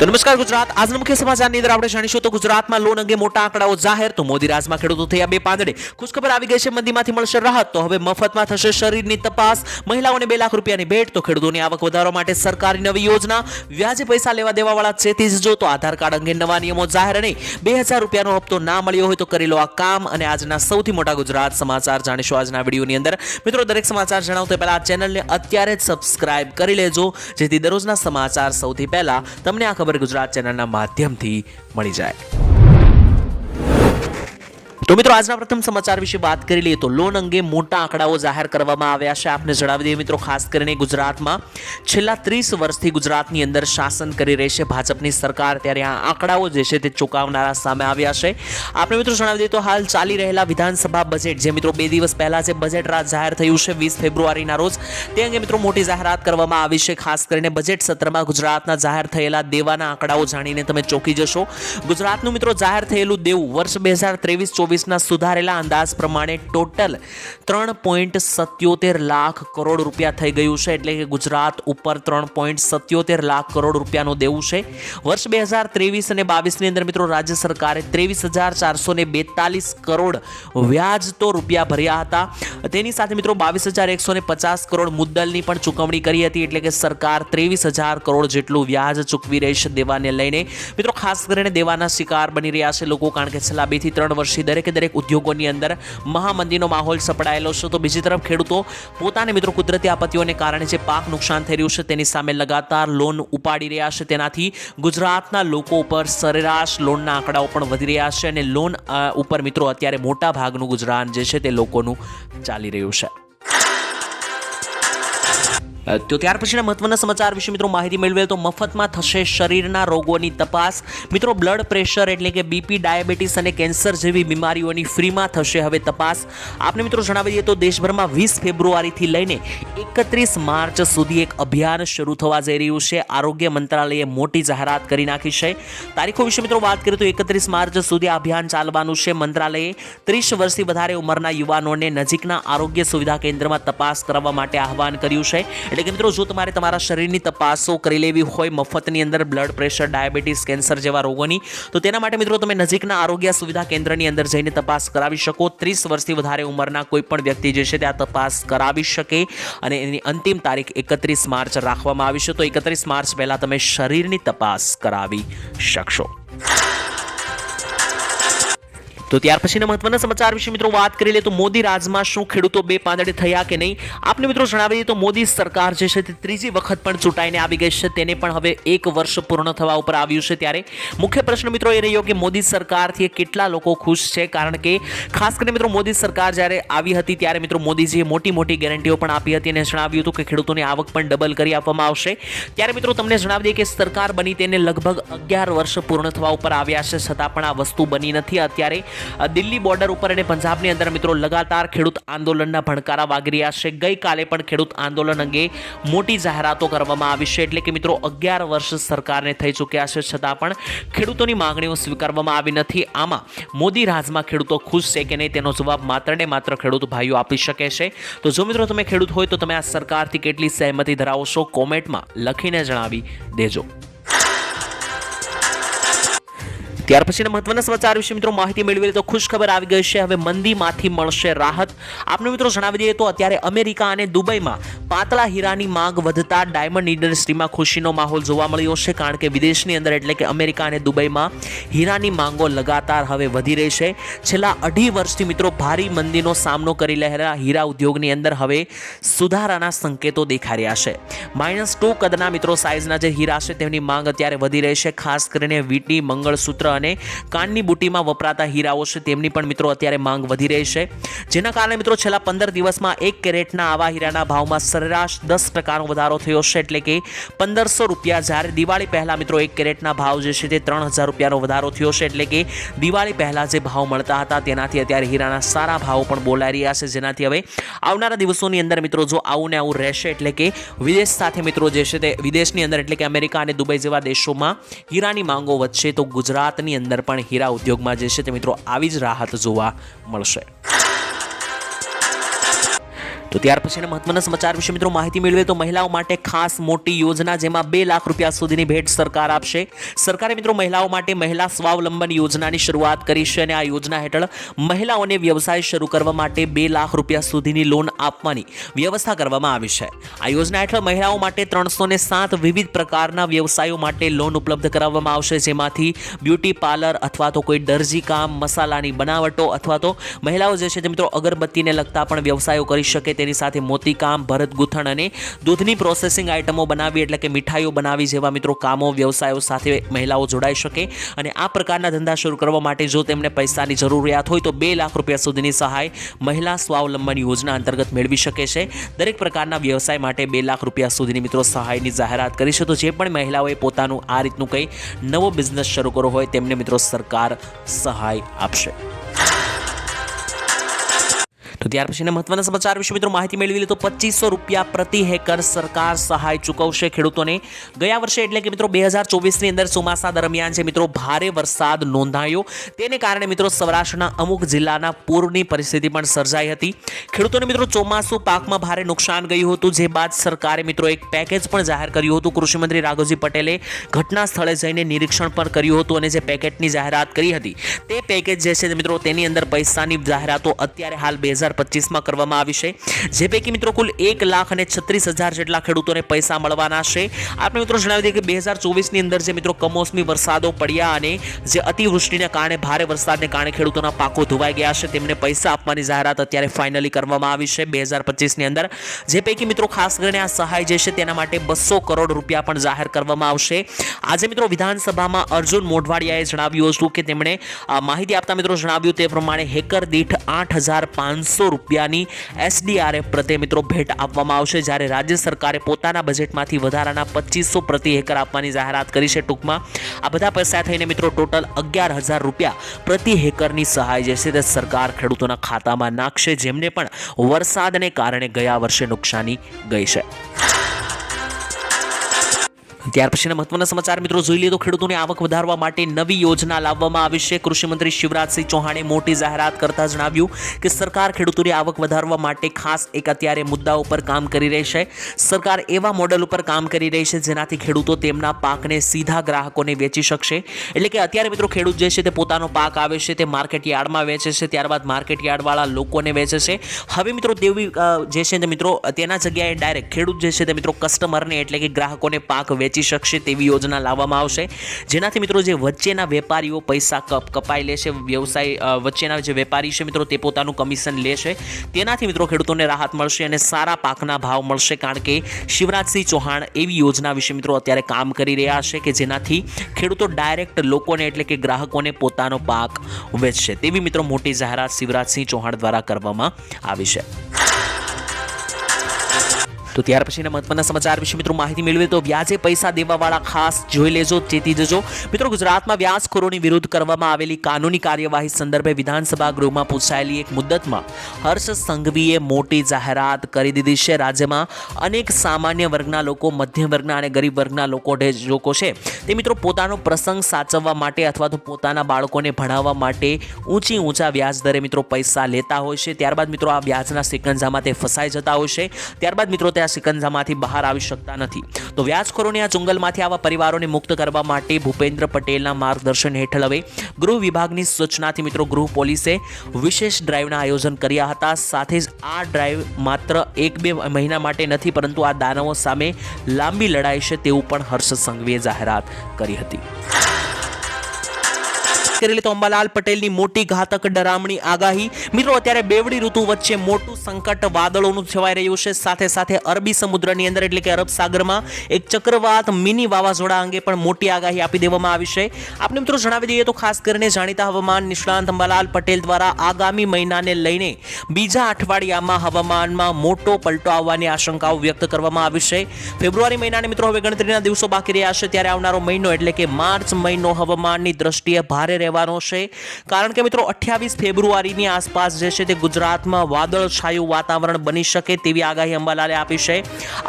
તો નમસ્કાર ગુજરાત આજના મુખ્ય સમાચારની અંદર આપણે જાણીશું તો ગુજરાતમાં લોન અંગે મોટા આંકડાઓ જાહેર તો મોદી રાજમાં ખેડૂતો થયા બે પાંદડે ખુશખબર આવી ગઈ છે મંદીમાંથી મળશે રાહત તો હવે મફતમાં થશે શરીરની તપાસ મહિલાઓને 2 લાખ રૂપિયાની ભેટ તો ખેડૂતોની આવક વધારવા માટે સરકારી નવી યોજના વ્યાજે પૈસા લેવા દેવાવાળા ચેતી જજો તો આધાર કાર્ડ અંગે નવા નિયમો જાહેર અને 2000 રૂપિયાનો હપ્તો ના મળ્યો હોય તો કરી લો આ કામ અને આજના સૌથી મોટા ગુજરાત સમાચાર જાણીશું આજના વિડીયોની અંદર મિત્રો દરેક સમાચાર જણાવતા પહેલા આ ચેનલને અત્યારે જ સબસ્ક્રાઇબ કરી લેજો જેથી દરરોજના સમાચાર સૌથી પહેલા તમને આ ખબર ગુજરાત ચેનલના માધ્યમથી મળી જાય તો મિત્રો આજના પ્રથમ સમાચાર વિશે વાત કરી લઈએ તો લોન અંગે મોટા આંકડાઓ જાહેર કરવામાં આવ્યા છે આપને જણાવી દઈએ મિત્રો ખાસ કરીને ગુજરાતમાં છેલ્લા 30 વર્ષથી ગુજરાતની અંદર શાસન કરી રહી છે ભાજપની સરકાર ત્યારે આ આંકડાઓ જે છે તે ચોંકાવનારા સામે આવ્યા છે આપણે મિત્રો જણાવી દઈએ તો હાલ ચાલી રહેલા વિધાનસભા બજેટ જે મિત્રો 2 દિવસ પહેલા જે બજેટ જાહેર થયું છે 20 ફેબ્રુઆરીના રોજ તે અંગે મિત્રો મોટી જાહેરાત કરવામાં આવી છે ખાસ કરીને બજેટ સત્રમાં ગુજરાતના જાહેર થયેલા દેવાના આંકડાઓ જાણીને તમે ચોંકી જશો ગુજરાતનું મિત્રો જાહેર થયેલું દેવું વર્ષ 2023-24 ના સુધારેલા અંદાજ પ્રમાણે ટોટલ 3.77 લાખ કરોડ રૂપિયા થઈ ગયું છે એટલે કે ગુજરાત ઉપર 3.77 લાખ કરોડ રૂપિયાનું દેવું છે વર્ષ 2023 અને 22 ની અંદર મિત્રો રાજ્ય સરકારે 23,442 કરોડ વ્યાજ તો રૂપિયા ભર્યા હતા તેની સાથે મિત્રો 22,150 કરોડ મુદ્દલની પણ ચૂકવણી કરી હતી એટલે કે સરકાર 23,000 કરોડ જેટલું વ્યાજ ચૂકવી રહી છે દેવાને લઈને મિત્રો ખાસ કરીને દેવાના શિકાર બની રહ્યા છે લોકો કારણ કે છેલ્લા 2 થી 3 વર્ષથી દરેક ઉદ્યોગોની અંદર મહામંદીનો માહોલ સપડાયેલો છે તો બીજી તરફ ખેડૂતો પોતાને મિત્રો કુદરતી આપત્તિઓને કારણે જે પાક નુકસાન થઈ રહ્યું છે તેની સામે લગાતાર લોન ઉપાડી રહ્યા છે તેનાથી ગુજરાતના લોકો ઉપર સરેરાશ લોનના આંકડાઓ પણ વધી રહ્યા છે અને લોન ઉપર મિત્રો અત્યારે મોટા ભાગનું ગુજરાન જે છે તે લોકોનું ચાલી રહ્યું છે તો ત્યાર પછીના મહત્વના સમાચાર વિશે મિત્રો માહિતી મેળવીએ તો મફતમાં થશે શરીરના રોગોની તપાસ મિત્રો બ્લડ પ્રેશર એટલે કે બીપી ડાયાબિટીસ અને કેન્સર જેવી બીમારીઓની ફ્રીમાં થશે હવે તપાસ આપને મિત્રો જણાવી દઈએ તો દેશભરમાં 20 ફેબ્રુઆરીથી લઈને 31 માર્ચ સુધી એક અભિયાન શરૂ થવા જઈ રહ્યું છે આરોગ્ય મંત્રાલયે મોટી જાહેરાત કરી નાખી છે તારીખો વિશે મિત્રો વાત કરીએ તો 31 માર્ચ સુધી આ અભિયાન ચાલવાનું છે મંત્રાલયે 30 વર્ષથી વધારે ઉંમરના યુવાનોને નજીકના આરોગ્ય સુવિધા કેન્દ્રમાં તપાસ કરવા માટે આહવાન કર્યું છે એટલે કે મિત્રો જો તમારે તમારા શરીરની તપાસો કરી લેવી હોય મફતની અંદર બ્લડ પ્રેશર ડાયાબિટીસ કેન્સર જેવા રોગોની તો તેના માટે મિત્રો તમે નજીકના આરોગ્ય સુવિધા કેન્દ્રની અંદર જઈને તપાસ કરાવી શકો 30 વર્ષથી વધારે ઉંમરના કોઈ પણ વ્યક્તિ જે છે તે આ તપાસ કરાવી શકે અને એની અંતિમ તારીખ 31 માર્ચ રાખવામાં આવી છે તો 31 માર્ચ પહેલા તમે શરીરની તપાસ કરાવી શકશો તો ત્યાર પછીના મહત્વના સમાચાર વિશે મિત્રો વાત કરી લે તો મોદી રાજમાં શું ખેડૂતો બે પાંદડે થયા કે નહીં આપને મિત્રો જણાવી દઈએ તો મોદી સરકાર જે છે તે ત્રીજી વખત પણ ચૂંટાઈને આવી ગઈ છે તેને પણ હવે 1 વર્ષ પૂર્ણ થવા ઉપર આવ્યું છે ત્યારે મુખ્ય પ્રશ્ન મિત્રો એ રહ્યો કે મોદી સરકારથી કેટલા લોકો ખુશ છે કારણ કે ખાસ કરીને મિત્રો મોદી સરકાર જ્યારે આવી હતી ત્યારે મિત્રો મોદીજીએ મોટી ગેરંટીઓ પણ આપી હતી અને જણાવ્યું હતું કે ખેડૂતોની આવક પણ ડબલ કરી આપવામાં આવશે ત્યારે મિત્રો તમને જણાવી દઈએ કે સરકાર બની તેને લગભગ 11 વર્ષ પૂર્ણ થવા ઉપર આવ્યા છે છતાં પણ આ વસ્તુ બની નથી અત્યારે દિલ્હી બોર્ડર ઉપર અને પંજાબની અંદર મિત્રો લગાતાર ખેડૂત આંદોલનના ભણકારા વાગી રહ્યા છે ગઈકાલે પણ ખેડૂત આંદોલન અંગે મોટી જાહેરાતો કરવામાં આવી છે એટલે કે મિત્રો 11 વર્ષ સરકારને થઈ ચૂક્યા છે છતાં પણ ખેડૂતોની માંગણીઓ સ્વીકારવામાં આવી નથી આમાં મોદી રાજમાં ખેડૂતો ખુશ છે કે નહીં તેનો જવાબ માત્ર ને માત્ર ખેડૂત ભાઈઓ આપી શકે છે તો જો મિત્રો તમે ખેડૂત હોય તો તમે આ સરકારથી કેટલી સહેમતી ધરાવો છો કોમેન્ટમાં લખીને જણાવી દેજો ત્યાર પછીના મહત્વના સમાચાર વિશે મિત્રો માહિતી મેળવી તો ખુશ ખબર આવી ગઈ છે હવે મંદીમાંથી મળશે રાહત આપને મિત્રો જણાવી દઈએ તો અત્યારે અમેરિકા અને દુબઈમાં પાતળા હીરાની માંગ વધતા ડાયમંડ ઇન્ડસ્ટ્રીમાં ખુશીનો માહોલ જોવા મળ્યો છે કારણ કે વિદેશની અંદર એટલે કે અમેરિકા અને દુબઈમાં હીરાની માંગો લગાતાર હવે વધી રહી છે છેલ્લા 2.5 વર્ષથી મિત્રો ભારે મંદીનો સામનો કરી રહેલા હીરા ઉદ્યોગની અંદર હવે સુધારાના સંકેતો દેખાઈ રહ્યા છે -2 કદના મિત્રો સાઇઝના જે હીરા છે તેમની માંગ અત્યારે વધી રહી છે ખાસ કરીને વીટી મંગળસૂત્ર અને કાનની બુટીમાં વપરાતા હીરાઓ છે તેમની પણ મિત્રો અત્યારે માંગ વધી રહી છે જેના કારણે મિત્રો છેલ્લા 15 દિવસમાં 1 કેરેટના આવા હીરાના ભાવમાં સરેરાશ 10% નો વધારો થયો છે એટલે કે 1500 રૂપિયા જ્યારે દિવાળી પહેલા મિત્રો 1 કેરેટના ભાવ જે છે તે 3000 રૂપિયાનો વધારો થયો છે એટલે કે દિવાળી પહેલા જે ભાવ મળતા હતા તેનાથી અત્યારે હીરાના સારા ભાવો પણ બોલાઈ રહ્યા છે જેનાથી હવે આવનારા દિવસોની અંદર મિત્રો જો આવું ને આવું રહેશે એટલે કે વિદેશ સાથે મિત્રો જે છે તે વિદેશની અંદર એટલે કે અમેરિકા અને દુબઈ જેવા દેશોમાં હીરાની માંગો વધશે તો ગુજરાતની અંદર પણ હીરા ઉદ્યોગમાં જે છે તે મિત્રો આવી જ રાહત જોવા મળશે તો ત્યાર પછીના મહત્વના સમાચાર વિશે મિત્રો માહિતી મેળવીએ તો મહિલાઓ માટે ખાસ મોટી યોજના જેમાં 2 લાખ રૂપિયા સુધીની ભેટ સરકાર આપશે. સરકારે મિત્રો મહિલાઓ માટે મહિલા સ્વાવલંબન યોજનાની શરૂઆત કરી છે અને આ યોજના હેઠળ મહિલાઓને વ્યવસાય શરૂ કરવા માટે 2 લાખ રૂપિયા સુધીની લોન આપવાની વ્યવસ્થા કરવામાં આવી છે. આ યોજના હેઠળ મહિલાઓ માટે 307 વિવિધ પ્રકારના વ્યવસાયો માટે લોન ઉપલબ્ધ કરાવવામાં આવશે, જેમાંથી બ્યુટી પાર્લર અથવા તો કોઈ દરજી કામ, મસાલાની બનાવટો અથવા તો મહિલાઓ જે છે તે મિત્રો અગરબત્તીને લગતા પણ વ્યવસાયો કરી શકે. તેની સાથે મોતીકામ, ભરત ગૂંથણ અને દૂધની પ્રોસેસિંગ આઇટમો બનાવી એટલે કે મીઠાઈઓ બનાવી જેવા મિત્રો કામો, વ્યવસાયો સાથે મહિલાઓ જોડાઈ શકે. અને આ પ્રકારના ધંધા શરૂ કરવા માટે જો તેમને પૈસાની જરૂરિયાત હોય તો 2 લાખ રૂપિયા સુધીની સહાય મહિલા સ્વાવલંબન યોજના અંતર્ગત મેળવી શકે છે. દરેક પ્રકારના વ્યવસાય માટે 2 લાખ રૂપિયા સુધીની મિત્રો સહાયની જાહેરાત કરી છે. તો જે પણ મહિલાઓએ પોતાનું આ રીતનું કંઈ નવો બિઝનેસ શરૂ કરવો હોય તેમને મિત્રો સરકાર સહાય આપશે. તો ત્યાર પછીના મહત્વના સમાચાર વિશે મિત્રો માહિતી મેળવી લે તો 2500 રૂપિયા પ્રતિ હેક્ટર સરકાર સહાય ચૂકવશે ખેડૂતોને. ગયા વર્ષે એટલે કે મિત્રો 2024ની અંદર ચોમાસા દરમિયાન જે મિત્રો ભારે વરસાદ નોંધાયો તેને કારણે મિત્રો સૌરાષ્ટ્રના અમુક જિલ્લાના પૂરની પરિસ્થિતિ પણ સર્જાઈ હતી. ખેડૂતોને મિત્રો ચોમાસુ પાકમાં ભારે નુકસાન ગયું હતું, જે બાદ સરકારે મિત્રો એક પેકેજ પણ જાહેર કર્યું હતું. કૃષિમંત્રી રાઘવજી પટેલે ઘટના સ્થળે જઈને નિરીક્ષણ પણ કર્યું હતું અને જે પેકેજની જાહેરાત કરી હતી તે પેકેજ જે છે મિત્રો તેની અંદર પૈસાની જાહેરાતો અત્યારે હાલ 2025માં કરવામાં આવી છે, જે પૈકી મિત્રો કુલ 1,36,000 જેટલા ખેડૂતોને પૈસા મળવાના છે. આપણે મિત્રો જણાવી દઈએ કે 2024ની અંદર જે મિત્રો કમોસમી વરસાદો પડ્યા અને જે અતિવૃષ્ટિને કારણે ભારે વરસાદને કારણે ખેડૂતોના પાકો ધોવાઈ ગયા છે તેમને પૈસા આપવાની જાહેરાત અત્યારે ફાઇનલી કરવામાં આવી છે 2025ની અંદર, જે પૈકી મિત્રો ખાસ કરીને આ સહાય જે છે તેના માટે 200 કરોડ રૂપિયા પણ જાહેર કરવામાં આવશે. આજે મિત્રો વિધાનસભામાં અર્જુન મોઢવાડિયાએ જણાવ્યું હતું કે તેમણે માહિતી આપતા મિત્રો જણાવ્યું તે પ્રમાણે હેકર દીઠ 8,500 રૂપિયાની SDRF પ્રત્યે મિત્રો ભેટ આપવામાં આવશે, જ્યારે રાજ્ય સરકારે પોતાના બજેટમાંથી વધારાના 2500 પ્રતિ હેક્ટર આપવાની જાહેરાત કરી છે. ટૂંકમાં આ બધા પૈસા થઈને મિત્રો ટોટલ 11,000 રૂપિયા પ્રતિ હેક્ટરની સહાય જે છે તે સરકાર ખેડૂતોના ખાતામાં નાખશે, જેમને પણ વરસાદને કારણે ગયા વર્ષે નુકસાની ગઈ છે. ત્યાર પછીના મહત્વના સમાચાર મિત્રો જોઈ લઈએ તો ખેડૂતોની આવક વધારવા માટે નવી યોજના લાવવામાં આવી છે. કૃષિમંત્રી શિવરાજસિંહ ચૌહાણે મોટી જાહેરાત કરતા જણાવ્યું કે સરકાર ખેડૂતોની આવક વધારવા માટે ખાસ એક અત્યારે મુદ્દા ઉપર કામ કરી રહી છે. સરકાર એવા મોડેલ ઉપર કામ કરી રહી છે જેનાથી ખેડૂતો તેમના પાકને સીધા ગ્રાહકોને વેચી શકશે. એટલે કે અત્યારે મિત્રો ખેડૂત જે છે તે પોતાનો પાક આવે છે તે માર્કેટ યાર્ડમાં વેચે છે, ત્યારબાદ માર્કેટ યાર્ડવાળા લોકોને વેચે છે. હવે મિત્રો તેવી જે છે તે મિત્રો તેના જગ્યાએ ડાયરેક્ટ ખેડૂત જે છે તે મિત્રો કસ્ટમરને એટલે કે ગ્રાહકોને પાક વેચી શકશે તેવી યોજના લાવવામાં આવશે, જેનાથી મિત્રો જે વચ્ચેના વેપારીઓ પૈસા કપાઈ લેશે, વ્યવસાય વચ્ચેના જે વેપારી છે મિત્રો તે પોતાનું કમિશન લેશે, તેનાથી મિત્રો ખેડૂતોને રાહત મળશે અને સારા પાકના ભાવ મળશે. કારણ કે શિવરાજસિંહ ચૌહાણ એવી યોજના વિશે મિત્રો અત્યારે કામ કરી રહ્યા છે કે જેનાથી ખેડૂતો ડાયરેક્ટ લોકોને એટલે કે ગ્રાહકોને પોતાનો પાક વેચશે તેવી મિત્રો મોટી જાહેરાત શિવરાજસિંહ ચૌહાણ દ્વારા કરવામાં આવી છે. તો ત્યાર પછીના મહત્વના સમાચાર વિશે મિત્રો માહિતી મેળવીએ તો વ્યાજે પૈસા દેવાવાળા ખાસ જોઈ લેજો, ચેતી જજો. મિત્રો ગુજરાતમાં વ્યાજખોરોની વિરુદ્ધ કરવામાં આવેલી કાનૂની કાર્યવાહી સંદર્ભે વિધાનસભા ગૃહમાં પૂછાયેલી એક મુદ્દતમાં હર્ષ સંઘવીએ મોટી જાહેરાત કરી દીધી છે. રાજ્યમાં અનેક સામાન્ય વર્ગના લોકો, મધ્યમ વર્ગના અને ગરીબ વર્ગના લોકો છે તે મિત્રો પોતાનો પ્રસંગ સાચવવા માટે અથવા તો પોતાના બાળકોને ભણાવવા માટે ઊંચા વ્યાજ દરે મિત્રો પૈસા લેતા હોય છે. ત્યારબાદ મિત્રો આ વ્યાજના સિકંજામાં તે ફસાઈ જતા હોય છે. ત્યારબાદ મિત્રો તે સિકંજામાંથી બહાર આવી શકતા નથી. તો વ્યાજખોરોની આ ચુંગલમાંથી આવા પરિવારોને મુક્ત કરવા માટે ભૂપેન્દ્ર પટેલના માર્ગદર્શન હેઠળ હવે ગૃહ વિભાગની સૂચનાથી મિત્રો ગૃહ પોલીસે વિશેષ ડ્રાઈવના આયોજન કર્યા હતા. સાથે જ આ ડ્રાઈવ માત્ર 1-2 મહિના માટે નથી, પરંતુ આ દાનવો સામે લાંબી લડાઈ છે તેવું પણ હર્ષ સંઘવીએ જાહેરાત કરી હતી. કરી તો અંબાલાલ પટેલની મોટી ઘાતક ડરામણી આગાહી. મિત્રો અત્યારે બેવડી ઋતુ વચ્ચે મોટું સંકટ વાદળોનું છવાઈ રહ્યું છે. સાથે સાથે અરબી સમુદ્રની અંદર એટલે કે અરબ સાગરમાં એક ચક્રવાત મિની વાવાઝોડા અંગે પણ મોટી આગાહી આપી દેવામાં આવી છે. આપણે મિત્રો જણાવી દઈએ તો ખાસ કરીને જાણીતા હવામાન નિષ્ણાંત અંબાલાલ પટેલ દ્વારા આગામી મહિનાને લઈને બીજા અઠવાડિયામાં હવામાનમાં મોટો પલટો આવવાની આશંકાઓ વ્યક્ત કરવામાં આવી છે. ફેબ્રુઆરી મહિનાને મિત્રો હવે ગણતરીના દિવસો બાકી રહ્યા છે, ત્યારે આવનારો મહિનો એટલે કે માર્ચ મહિનો હવામાનની દ્રષ્ટિએ ભારે રહેવાનો છે, કારણ કે મિત્રો 28 ફેબ્રુઆરીની આસપાસ જે છે તે ગુજરાતમાં વાદળછાયું વાતાવરણ બની શકે તેવી આગાહી અંબાલાલે આપી છે.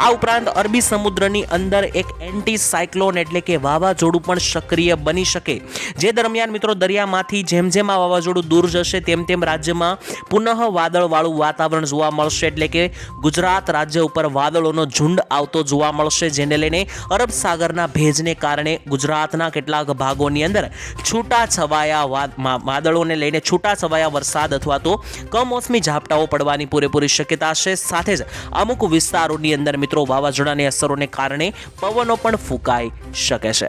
આ ઉપરાંત અરબી સમુદ્રની અંદર એક એન્ટી સાયક્લોન એટલે કે વાવાઝોડું પણ સક્રિય બની શકે, જે દરમિયાન મિત્રો દરિયામાંથી જેમ જેમ આ વાવાઝોડું દૂર જશે તેમ તેમ રાજ્યમાં પુનઃ વાદળવાળું વાતાવરણ જોવા મળશે, એટલે કે ગુજરાત રાજ્ય ઉપર વાદળોનો ઝુંડ આવતો જોવા મળશે, જેને લઈને અરબ સાગરના ભેજને કારણે ગુજરાતના કેટલાક ભાગોની અંદર છૂટાછવાયા વાદળોને લઈને છૂટાછવાયા વરસાદ અથવા તો કમોસમી ઝાપટાઓ પડવાની પૂરેપૂરી શક્યતા છે. સાથે જ અમુક વિસ્તારોની અંદર મિત્રો વાવાઝોડાની અસરોને કારણે પવનો પણ ફૂંકાઈ શકે છે.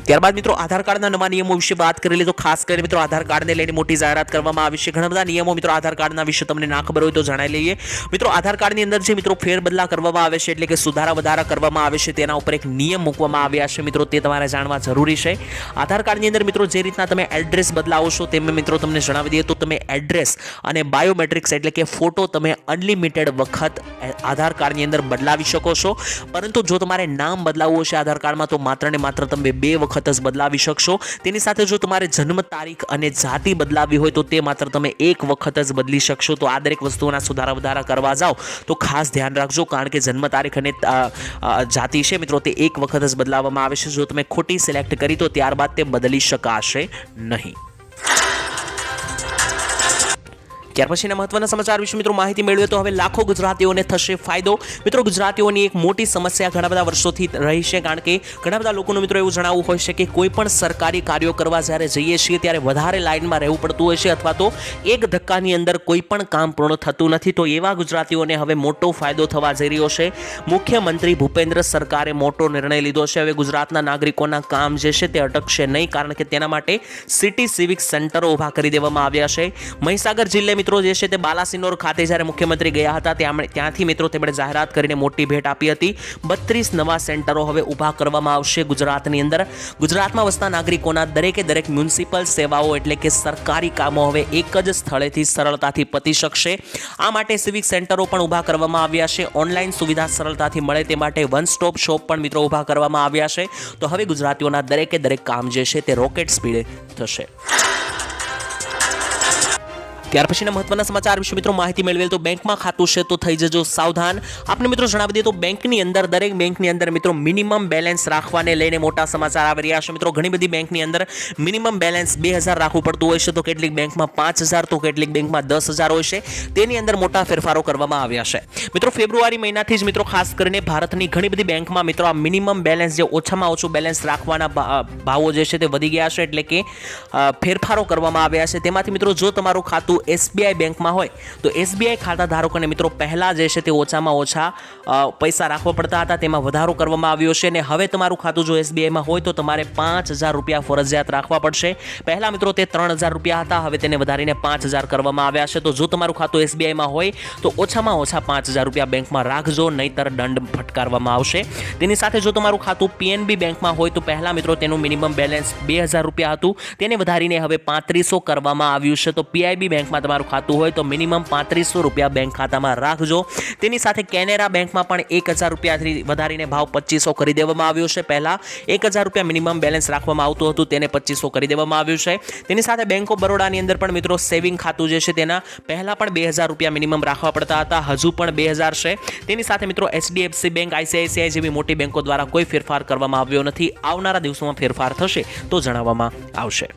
ત્યારબાદ મિત્રો આધાર કાર્ડના નવા નિયમો વિશે વાત કરી તો ખાસ કરીને મિત્રો આધાર કાર્ડને લઈને મોટી જાહેરાત કરવામાં આવી છે. ઘણા બધા નિયમો મિત્રો આધાર કાર્ડના વિશે તમને ના ખબર હોય તો જણાવી લઈએ. મિત્રો આધાર કાર્ડની અંદર જે મિત્રો ફેરબદલા કરવામાં આવે છે એટલે કે સુધારા વધારા કરવામાં આવે છે તેના ઉપર એક નિયમ મૂકવામાં આવ્યા છે મિત્રો, તે તમારે જાણવા જરૂરી છે. આધાર કાર્ડની અંદર મિત્રો જે રીતના તમે એડ્રેસ બદલાવો છો તેમ મિત્રો તમને જણાવી દઈએ તો તમે એડ્રેસ અને બાયોમેટ્રિક્સ એટલે કે ફોટો તમે અનલિમિટેડ વખત આધાર કાર્ડની અંદર બદલાવી શકો છો, પરંતુ જો તમારે નામ બદલાવવું હશે આધાર કાર્ડમાં તો માત્ર ને માત્ર તમે 2 વખત જ બદલાવી શકશો. તેની સાથે જો તમારે જન્મ તારીખ અને જાતિ બદલાવી હોય તો તે માત્ર તમે 1 વખત જ બદલી શકશો. તો આ દરેક વસ્તુઓના સુધારા વધારા કરવા જાઓ તો ખાસ ધ્યાન રાખજો, કારણ કે જન્મ તારીખ અને જાતિ છે મિત્રો તે 1 વખત જ બદલાવવામાં આવે છે. જો તમે ખોટી સિલેક્ટ કરી તો ત્યારબાદ તે બદલી શકાશે નહીં. ત્યાર પછીના મહત્વના સમાચાર વિશે મિત્રો માહિતી મેળવીએ તો હવે લાખો ગુજરાતીઓને થશે ફાયદો. મિત્રો ગુજરાતીઓની એક મોટી સમસ્યા ઘણા બધા વર્ષોથી રહી છે, કારણ કે ઘણા બધા લોકોનું મિત્રો એવું જણાવવું હોય છે કે કોઈ પણ સરકારી કાર્યો કરવા જ્યારે જઈએ છીએ ત્યારે વધારે લાઇનમાં રહેવું પડતું હોય છે, અથવા તો એક ધક્કાની અંદર કોઈ પણ કામ પૂર્ણ થતું નથી. તો એવા ગુજરાતીઓને હવે મોટો ફાયદો થવા જઈ રહ્યો છે. મુખ્યમંત્રી ભૂપેન્દ્ર સરકારે મોટો નિર્ણય લીધો છે. હવે ગુજરાતના નાગરિકોના કામ જે છે તે અટકશે નહીં, કારણ કે તેના માટે સિટી સિવિક સેન્ટરો ઊભા કરી દેવામાં આવ્યા છે. મહીસાગર જિલ્લે મિત્રો જે છે તે બાલાસિનોર ખાતે જ્યારે મુખ્યમંત્રી ગયા હતા ત્યાંથી મિત્રો તેમણે જાહેરાત કરીને મોટી ભેટ આપી હતી. 32 નવા સેન્ટરો હવે ઊભા કરવામાં આવશે ગુજરાતની અંદર. ગુજરાતમાં વસતા નાગરિકોના દરેકે દરેક મ્યુનિસિપલ સેવાઓ એટલે કે સરકારી કામો હવે એક જ સ્થળેથી સરળતાથી પતી શકશે. આ માટે સિવિક સેન્ટરો પણ ઊભા કરવામાં આવ્યા છે. ઓનલાઈન સુવિધા સરળતાથી મળે તે માટે વન સ્ટોપ શોપ પણ મિત્રો ઊભા કરવામાં આવ્યા છે. તો હવે ગુજરાતીઓના દરેકે દરેક કામ જે છે તે રોકેટ સ્પીડે થશે. ત્યાર પછીના મહત્વના સમાચાર વિશે મિત્રો માહિતી મેળવેલ તો બેંકમાં ખાતું છે તો થઈ જજો સાવધાન. આપણે મિત્રો જણાવી દઈએ તો બેંકની અંદર દરેક બેંકની અંદર મિત્રો મિનિમમ બેલેન્સ રાખવાને લઈને મોટા સમાચાર આવી રહ્યા છે. મિત્રો ઘણી બધી બેંકની અંદર મિનિમમ બેલેન્સ 2000 રાખવું પડતું હોય છે, તો કેટલીક બેંકમાં 5000 તો કેટલીક બેંકમાં 10000 હોય છે. તેની અંદર મોટા ફેરફારો કરવામાં આવ્યા છે. મિત્રો ફેબ્રુઆરી મહિનાથી જ મિત્રો ખાસ કરીને ભારતની ઘણી બધી બેંકમાં મિત્રો આ મિનિમમ બેલેન્સ જે ઓછામાં ઓછું બેલેન્સ રાખવાના ભાવો જે છે તે વધી ગયા છે, એટલે કે ફેરફારો કરવામાં આવ્યા છે. તેમાંથી મિત્રો જો તમારું ખાતું SBI બેંકમાં હોય તો SBI ખાતા ધારકોને મિત્રો પહેલા જે છે તે ઓછામાં ઓછા પૈસા રાખવા પડતા હતા, તેમાં વધારો કરવામાં આવ્યો છે. અને હવે તમારું ખાતું જો SBI માં હોય તો તમારે 5000 રૂપિયા ફરજિયાત રાખવા પડશે. પહેલા મિત્રો તે 3000 રૂપિયા હતા, હવે તેને વધારીને 5000 કરવામાં આવ્યા છે. તો જો તમારું ખાતું SBI માં હોય તો ઓછામાં ઓછા 5000 રૂપિયા બેંકમાં રાખજો, નહીતર દંડ ફટકારવામાં આવશે. તેની સાથે જો તમારું ખાતું PNB બેંકમાં હોય તો પહેલા મિત્રો તેનું મિનિમમ બેલેન્સ 2000 રૂપિયા હતું, તેને વધારીને હવે 3500 કરવામાં આવ્યું છે. તો PIB બેંકમાં તમારું ખાતું હોય તો મિનિમમ 3500 રૂપિયા બેંક ખાતામાં રાખજો. તેની સાથે કેનેરા બેંકમાં પણ 1000 રૂપિયાથી વધારીને ભાવ 2500 કરી દેવામાં આવ્યો છે. પહેલા 1000 રૂપિયા મિનિમમ બેલેન્સ રાખવામાં આવતું હતું, તેને 2500 કરી દેવામાં આવ્યું છે. તેની સાથે બેંક ઓફ બરોડાની અંદર પણ મિત્રો સેવિંગ ખાતું જે છે તેના પહેલા પણ 2000 રૂપિયા મિનિમમ રાખવા પડતા હતા, હજુ પણ 2000 છે. તેની સાથે મિત્રો HDFC બેંક, ICICI જેવી મોટી બેંકો દ્વારા કોઈ ફેરફાર કરવામાં આવ્યો નથી. આવનારા દિવસોમાં ફેરફાર થશે તો જણાવવામાં આવશે.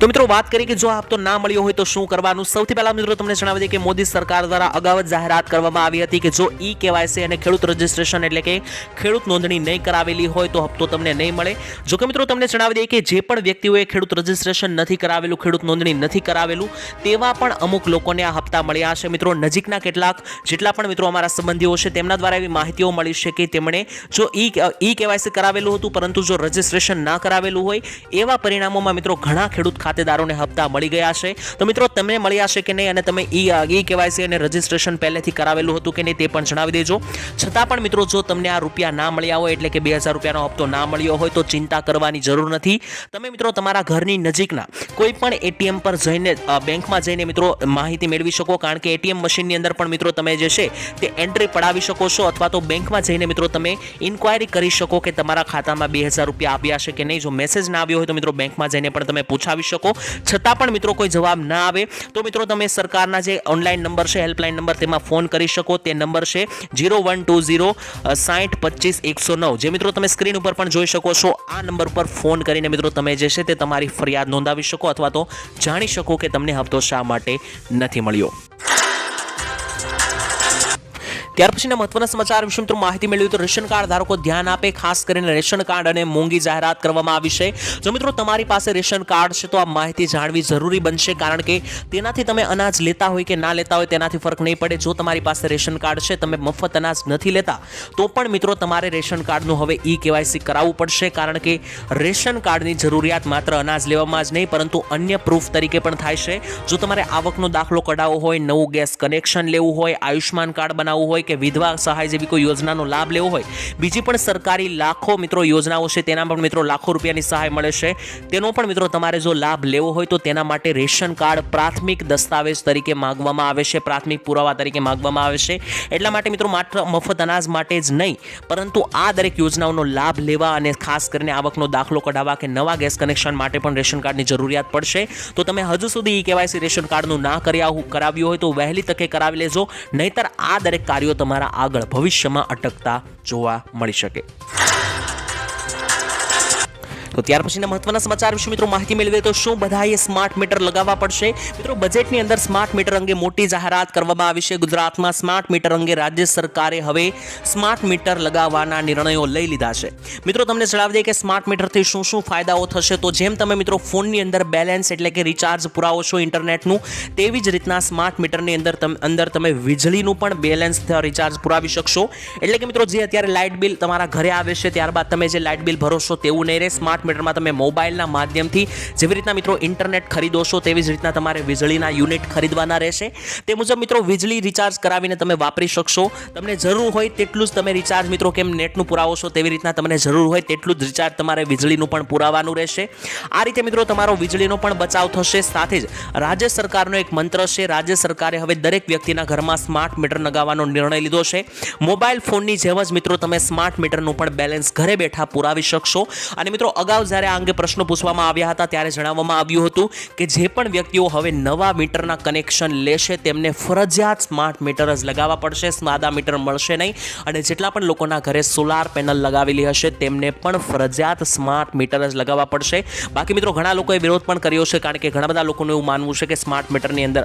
તો મિત્રો વાત કરીએ કે જો હપ્તો ના મળ્યો હોય તો શું કરવાનું. સૌથી પહેલા મિત્રો તમને જણાવી દઈએ કે મોદી સરકાર દ્વારા અગાઉ જ જાહેરાત કરવામાં આવી હતી કે જો KYC અને ખેડૂત રજિસ્ટ્રેશન એટલે કે ખેડૂત નોંધણી નહીં કરાવેલી હોય તો હપ્તો તમને નહીં મળે. જો કે મિત્રો તમને જણાવી દઈએ કે જે પણ વ્યક્તિઓએ ખેડૂત રજિસ્ટ્રેશન નથી કરાવેલું, ખેડૂત નોંધણી નથી કરાવેલું, તેવા પણ અમુક લોકોને આ હપ્તા મળ્યા છે. મિત્રો નજીકના કેટલાક જેટલા પણ મિત્રો અમારા સંબંધીઓ છે તેમના દ્વારા એવી માહિતીઓ મળી છે કે તેમણે જો KYC કરાવેલું હતું પરંતુ જો રજિસ્ટ્રેશન ના કરાવેલું હોય એવા પરિણામોમાં મિત્રો ઘણા ખેડૂત ખાતેદારોને હપ્તા મળી ગયા છે. તો મિત્રો તમને મળ્યા છે કે નહીં અને તમે ઈ કેવાયસી અને રજીસ્ટ્રેશન પહેલેથી કરાવેલું હતું કે નહીં તે પણ જણાવી દેજો. છતાં પણ મિત્રો જો તમને આ રૂપિયા ના મળ્યા હોય એટલે કે 2000 રૂપિયાનો હપ્તો ના મળ્યો હોય તો ચિંતા કરવાની જરૂર નથી. તમે મિત્રો તમારા ઘરની નજીકના કોઈ પણ એટીએમ પર જઈને બેંકમાં જઈને મિત્રો માહિતી મેળવી શકો, કારણ કે એટીએમ મશીનની અંદર પણ મિત્રો તમે જે છે તે એન્ટ્રી પડાવી શકો છો, અથવા તો બેંકમાં જઈને મિત્રો તમે ઇન્ક્વાયરી કરી શકો કે તમારા ખાતામાં 2000 રૂપિયા આવ્યા છે કે નહીં. જો મેસેજ ના આવ્યો હોય તો મિત્રો બેંકમાં જઈને પણ તમે પૂછાવી શકો. છતાં પણ મિત્રો કોઈ જવાબ ના આવે તો મિત્રો તમે સરકારના જે ઓનલાઈન નંબર છે, હેલ્પલાઇન નંબર, તેમાં ફોન કરી શકો. તે નંબર છે 0120 60 25 109, જે મિત્રો તમે સ્ક્રીન ઉપર પણ જોઈ શકો છો. આ નંબર પર ફોન કરીને મિત્રો તમે જે છે તે તમારી ફરિયાદ નોંધાવી શકો અથવા તો જાણી શકો કે તમને હપ્તો શા માટે નથી મળ્યો. ત્યાર પછીના મહત્વના સમાચાર વિશે મિત્રો માહિતી મેળવી તો રેશન કાર્ડ ધારકો ધ્યાન આપે, ખાસ કરીને રેશન કાર્ડ અને મોંઘી જાહેરાત કરવામાં આવી છે. જો મિત્રો તમારી પાસે રેશન કાર્ડ છે તો આ માહિતી જાણવી જરૂરી બનશે, કારણ કે તેનાથી તમે અનાજ લેતા હોય કે ના લેતા હોય તેનાથી ફરક નહીં પડે. જો તમારી પાસે રેશન કાર્ડ છે, તમે મફત અનાજ નથી લેતા, તો પણ મિત્રો તમારે રેશન કાર્ડનું હવે ઈ કેવાયસી કરાવવું પડશે, કારણ કે રેશન કાર્ડની જરૂરિયાત માત્ર અનાજ લેવામાં જ નહીં પરંતુ અન્ય પ્રૂફ તરીકે પણ થાય છે. જો તમારે આવકનો દાખલો કઢાવવો હોય, નવું ગેસ કનેક્શન લેવું હોય, આયુષ્માન કાર્ડ બનાવવું હોય કે વિધવા સહાય જેવી કોઈ યોજનાનો લાભ લેવો હોય, બીજી પણ સરકારી લાખો મિત્રો યોજનાઓ છે તેના પણ મિત્રો લાખો રૂપિયાની સહાય મળે છે, તેનો પણ મિત્રો તમારે જો લાભ લેવો હોય તો તેના માટે રેશન કાર્ડ પ્રાથમિક દસ્તાવેજ તરીકે માંગવામાં આવે છે, પ્રાથમિક પુરાવા તરીકે માંગવામાં આવે છે. એટલા માટે મિત્રો માત્ર મફત અનાજ માટે જ નહીં પરંતુ આ દરેક યોજનાઓનો લાભ લેવા અને ખાસ કરીને આવકનો દાખલો કઢાવવા કે નવા ગેસ કનેક્શન માટે પણ રેશન કાર્ડની જરૂરિયાત પડશે. તો તમે હજુ સુધી ઈ કેવાયસી રેશન કાર્ડનું ના કરાવ્યું હોય તો વહેલી તકે કરાવી લેજો, નહીતર આ દરેક કાર્યો તમારા આગળ ભવિષ્યમાં અટકતા જોવા મળી શકે. તો ત્યાર પછીના મહત્વના સમાચાર વિશે મિત્રો માહિતી મેળવીએ તો શું બધાએ સ્માર્ટ મીટર લગાવવા પડશે? મિત્રો બજેટની અંદર સ્માર્ટ મીટર અંગે મોટી જાહેરાત કરવામાં આવી છે. ગુજરાતમાં સ્માર્ટ મીટર અંગે રાજ્ય સરકારે હવે સ્માર્ટ મીટર લગાવવાના નિર્ણયો લઈ લીધા છે. મિત્રો તમને જણાવી દઈએ કે સ્માર્ટ મીટરથી શું શું ફાયદાઓ થશે. તો જેમ તમે મિત્રો ફોનની અંદર બેલેન્સ એટલે કે રિચાર્જ પુરાવો છો ઇન્ટરનેટનું, તેવી જ રીતના સ્માર્ટ મીટરની અંદર તમે વીજળીનું પણ બેલેન્સ રિચાર્જ પુરાવી શકશો. એટલે કે મિત્રો જે અત્યારે લાઇટ બિલ તમારા ઘરે આવે છે, ત્યારબાદ તમે જે લાઇટ બિલ ભરો છો તેવું નહીં રહે. સ્માર્ટ મીટરમાં તમે મોબાઈલના માધ્યમથી જેવી રીતના મિત્રો ઇન્ટરનેટ ખરીદો છો તેવી જ રીતના તમારે વીજળીના યુનિટ ખરીદવાના રહેશે. તે મુજબ મિત્રો વીજળી રિચાર્જ કરાવીને તમે વાપરી શકશો. તમને જરૂર હોય તેટલું જ તમે રિચાર્જ મિત્રો કેમ નેટનું પુરાવો છો તેવી રીતના તમને જરૂર હોય તેટલું જ રિચાર્જ તમારે વીજળીનું પણ પુરાવાનું રહેશે. આ રીતે મિત્રો તમારો વીજળીનો પણ બચાવ થશે. સાથે જ રાજ્ય સરકારનો એક મંત્ર છે. રાજ્ય સરકારે હવે દરેક વ્યક્તિના ઘરમાં સ્માર્ટ મીટર લગાવવાનો નિર્ણય લીધો છે. મોબાઈલ ફોનની જેમ જ મિત્રો તમે સ્માર્ટ મીટરનું પણ બેલેન્સ ઘરે બેઠા પુરાવી શકશો. અને મિત્રો અગાઉ જ્યારે આ અંગે પ્રશ્નો પૂછવામાં આવ્યા હતા ત્યારે જણાવવામાં આવ્યું હતું કે જે પણ વ્યક્તિઓ હવે નવા મીટરના કનેક્શન લેશે તેમને ફરજિયાત સ્માર્ટ મીટર જ લગાવવા પડશે, સાદા મીટર મળશે નહીં. અને જેટલા પણ લોકોના ઘરે સોલાર પેનલ લગાવેલી હશે તેમને પણ ફરજિયાત સ્માર્ટ મીટર જ લગાવવા પડશે. બાકી મિત્રો ઘણા લોકોએ વિરોધ પણ કર્યો છે, કારણ કે ઘણા બધા લોકોનું એવું માનવું છે કે સ્માર્ટ મીટરની અંદર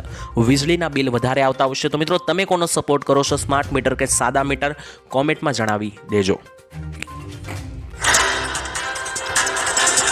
વીજળીના બિલ વધારે આવતા હશે. તો મિત્રો તમે કોનો સપોર્ટ કરો છો, સ્માર્ટ મીટર કે સાદા મીટર? કોમેન્ટમાં જણાવી દેજો.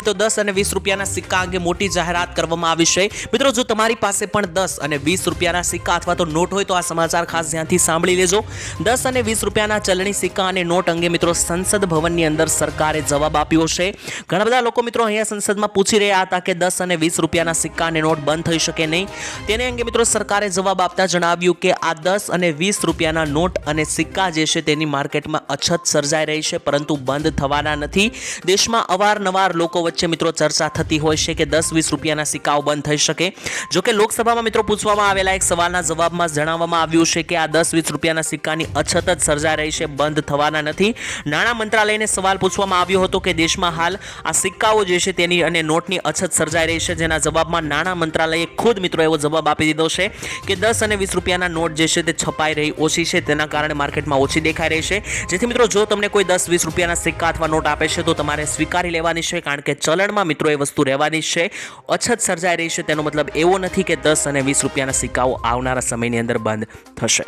તો 10 અને 20 રૂપિયાના સિક્કા અંગે મોટી જાહેરાત કરવામાં આવી છે. મિત્રો જો તમારી પાસે પણ 10 અને 20 રૂપિયાના સિક્કા અથવા તો નોટ હોય તો આ સમાચાર ખાસ ધ્યાનથી સાંભળી લેજો. 10 અને 20 રૂપિયાના ચલણી સિક્કા અને નોટ અંગે મિત્રો સંસદ ભવનની અંદર સરકારે જવાબ આપ્યો છે. ઘણા બધા લોકો મિત્રો અહીંયા સંસદમાં પૂછી રહ્યા હતા કે 10 અને 20 રૂપિયાના સિક્કા અને નોટ બંધ થઈ શકે નહીં. તેને અંગે મિત્રો સરકારે જવાબ આપતા જણાવ્યું કે આ 10 અને 20 રૂપિયાના નોટ અને સિક્કા જે છે તેની માર્કેટમાં અછત સર્જાઈ રહી છે, પરંતુ બંધ થવાના નથી. દેશમાં અવારનવાર લોકો વચ્ચે મિત્રો ચર્ચા થતી હોય છે કે 10-20 રૂપિયાના સિક્કાઓ બંધ થઈ શકે. જો કે લોકસભામાં મિત્રો પૂછવામાં આવેલા એક સવાલના જવાબમાં જણાવવામાં આવ્યું છે કે આ 10-20 રૂપિયાના સિક્કાની અછત જ સર્જાઈ રહી છે, બંધ થવાના નથી. નાણાં મંત્રાલયને સવાલ પૂછવામાં આવ્યો હતો કે દેશમાં હાલ આ સિક્કાઓ જે છે તેની અને નોટની અછત સર્જાઈ રહી છે, જેના જવાબમાં નાણાં મંત્રાલયે ખુદ મિત્રો એવો જવાબ આપી દીધો છે કે 10 અને 20 રૂપિયાના નોટ જે છે તે છપાઈ રહી ઓછી છે, તેના કારણે માર્કેટમાં ઓછી દેખાઈ રહી છે. જેથી મિત્રો જો તમને કોઈ 10-20 રૂપિયાના સિક્કા અથવા નોટ આપે છે તો તમારે સ્વીકારી લેવાની છે, કારણ કે ચલણમાં મિત્રો એ વસ્તુ રહેવાની છે. અછત સર્જાઈ રહી છે તેનો મતલબ એવો નથી કે 10 અને 20 રૂપિયાના સિક્કાઓ આવનારા સમયની અંદર બંધ થશે.